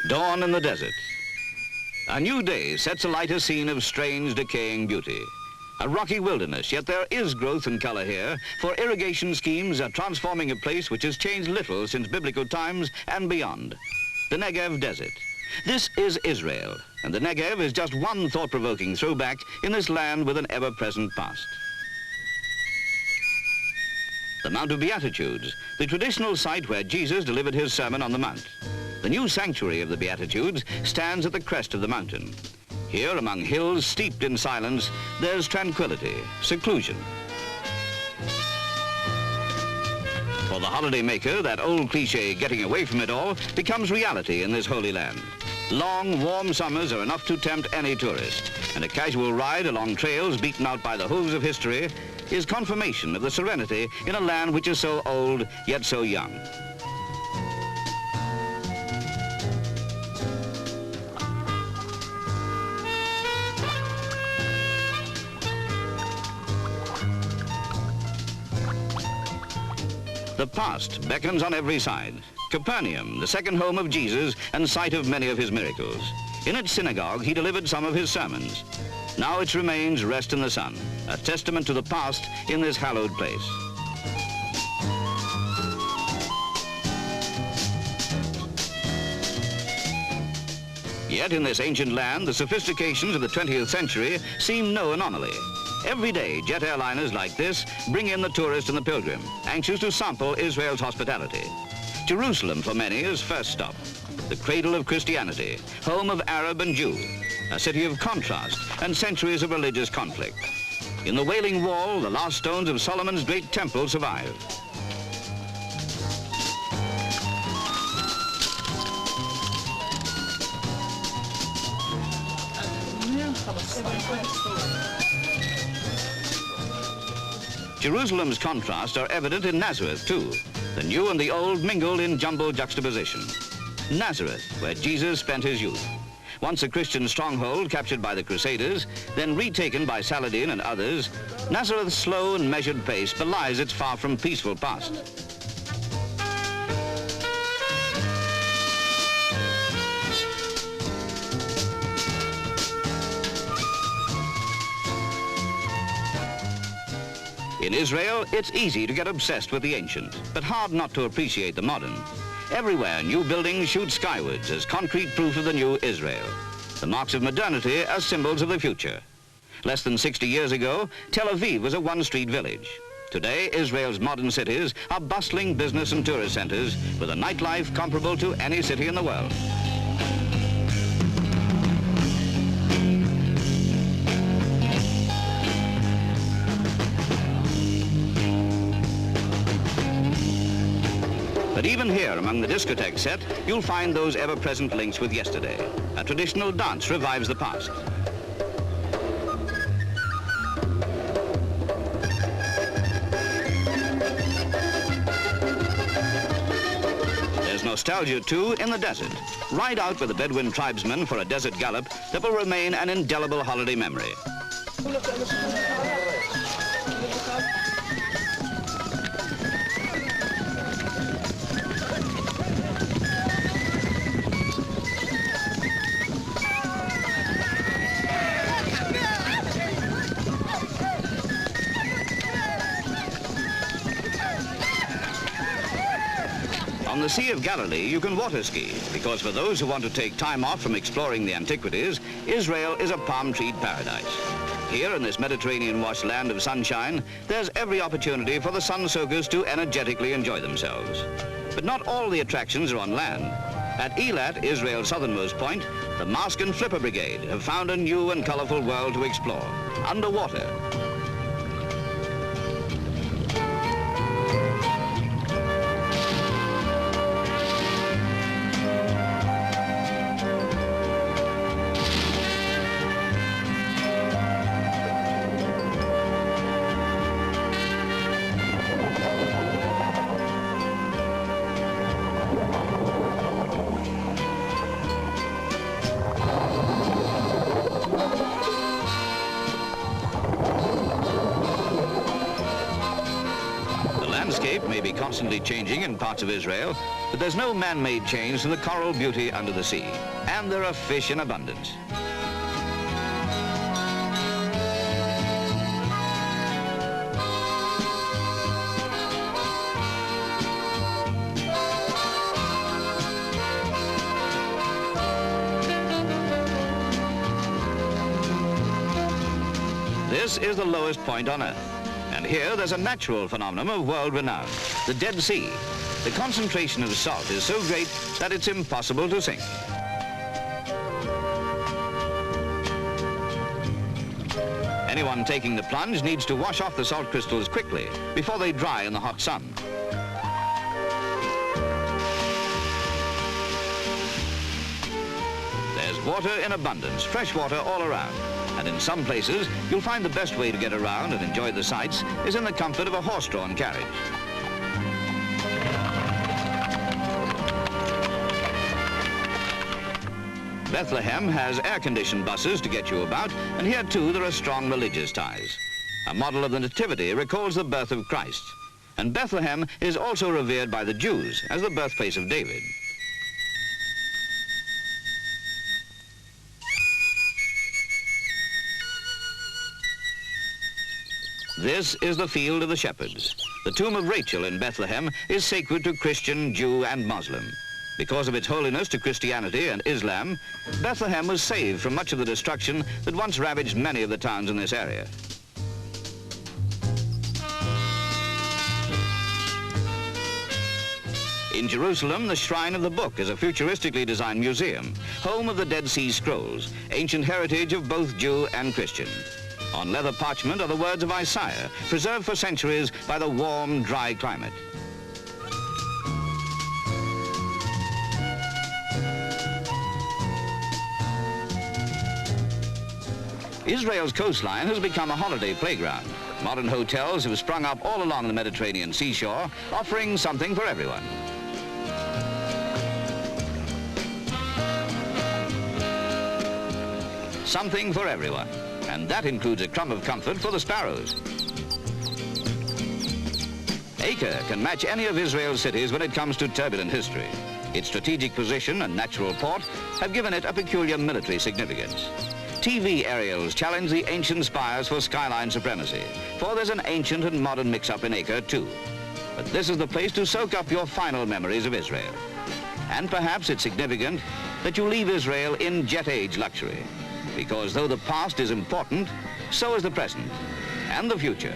Dawn in the desert. A new day sets alight a scene of strange, decaying beauty. A rocky wilderness, yet there is growth and color here, for irrigation schemes are transforming a place which has changed little since biblical times and beyond. The Negev desert. This is Israel, and the Negev is just one thought-provoking throwback in this land with an ever-present past. The Mount of Beatitudes, the traditional site where Jesus delivered his Sermon on the Mount. The new sanctuary of the Beatitudes stands at the crest of the mountain. Here, among hills steeped in silence, there's tranquility, seclusion. For the holidaymaker, that old cliché, getting away from it all, becomes reality in this holy land. Long, warm summers are enough to tempt any tourist, and a casual ride along trails beaten out by the hooves of history is confirmation of the serenity in a land which is so old, yet so young. The past beckons on every side. Capernaum, the second home of Jesus and site of many of his miracles. In its synagogue, he delivered some of his sermons. Now its remains rest in the sun, a testament to the past in this hallowed place. Yet in this ancient land, the sophistications of the 20th century seem no anomaly. Every day, jet airliners like this bring in the tourist and the pilgrim, anxious to sample Israel's hospitality. Jerusalem, for many, is first stop, the cradle of Christianity, home of Arab and Jew, a city of contrast and centuries of religious conflict. In the Wailing Wall, the last stones of Solomon's great temple survive. Jerusalem's contrasts are evident in Nazareth, too. The new and the old mingled in jumbled juxtaposition. Nazareth, where Jesus spent his youth. Once a Christian stronghold captured by the Crusaders, then retaken by Saladin and others, Nazareth's slow and measured pace belies its far from peaceful past. In Israel, it's easy to get obsessed with the ancient, but hard not to appreciate the modern. Everywhere, new buildings shoot skywards as concrete proof of the new Israel. The marks of modernity as symbols of the future. Less than 60 years ago, Tel Aviv was a one-street village. Today, Israel's modern cities are bustling business and tourist centers with a nightlife comparable to any city in the world. But even here, among the discotheque set, you'll find those ever-present links with yesterday. A traditional dance revives the past. There's nostalgia, too, in the desert. Ride out with the Bedouin tribesmen for a desert gallop that will remain an indelible holiday memory. On the Sea of Galilee, you can water ski, because for those who want to take time off from exploring the antiquities, Israel is a palm-treed paradise. Here in this Mediterranean-washed land of sunshine, there's every opportunity for the sun-soakers to energetically enjoy themselves. But not all the attractions are on land. At Eilat, Israel's southernmost point, the Mask and Flipper Brigade have found a new and colorful world to explore, underwater. The landscape may be constantly changing in parts of Israel, but there's no man-made change to the coral beauty under the sea. And there are fish in abundance. This is the lowest point on Earth, and here there's a natural phenomenon of world renown, the Dead Sea. The concentration of salt is so great that it's impossible to sink. Anyone taking the plunge needs to wash off the salt crystals quickly before they dry in the hot sun. There's water in abundance, fresh water all around. And in some places, you'll find the best way to get around and enjoy the sights is in the comfort of a horse-drawn carriage. Bethlehem has air-conditioned buses to get you about, and here too there are strong religious ties. A model of the Nativity recalls the birth of Christ, and Bethlehem is also revered by the Jews as the birthplace of David. This is the field of the shepherds. The tomb of Rachel in Bethlehem is sacred to Christian, Jew, and Muslim. Because of its holiness to Christianity and Islam, Bethlehem was saved from much of the destruction that once ravaged many of the towns in this area. In Jerusalem, the Shrine of the Book is a futuristically designed museum, home of the Dead Sea Scrolls, ancient heritage of both Jew and Christian. On leather parchment are the words of Isaiah, preserved for centuries by the warm, dry climate. Israel's coastline has become a holiday playground. Modern hotels have sprung up all along the Mediterranean seashore, offering something for everyone. Something for everyone. And that includes a crumb of comfort for the sparrows. Acre can match any of Israel's cities when it comes to turbulent history. Its strategic position and natural port have given it a peculiar military significance. TV aerials challenge the ancient spires for skyline supremacy, for there's an ancient and modern mix-up in Acre too. But this is the place to soak up your final memories of Israel. And perhaps it's significant that you leave Israel in jet-age luxury. Because though the past is important, so is the present and the future.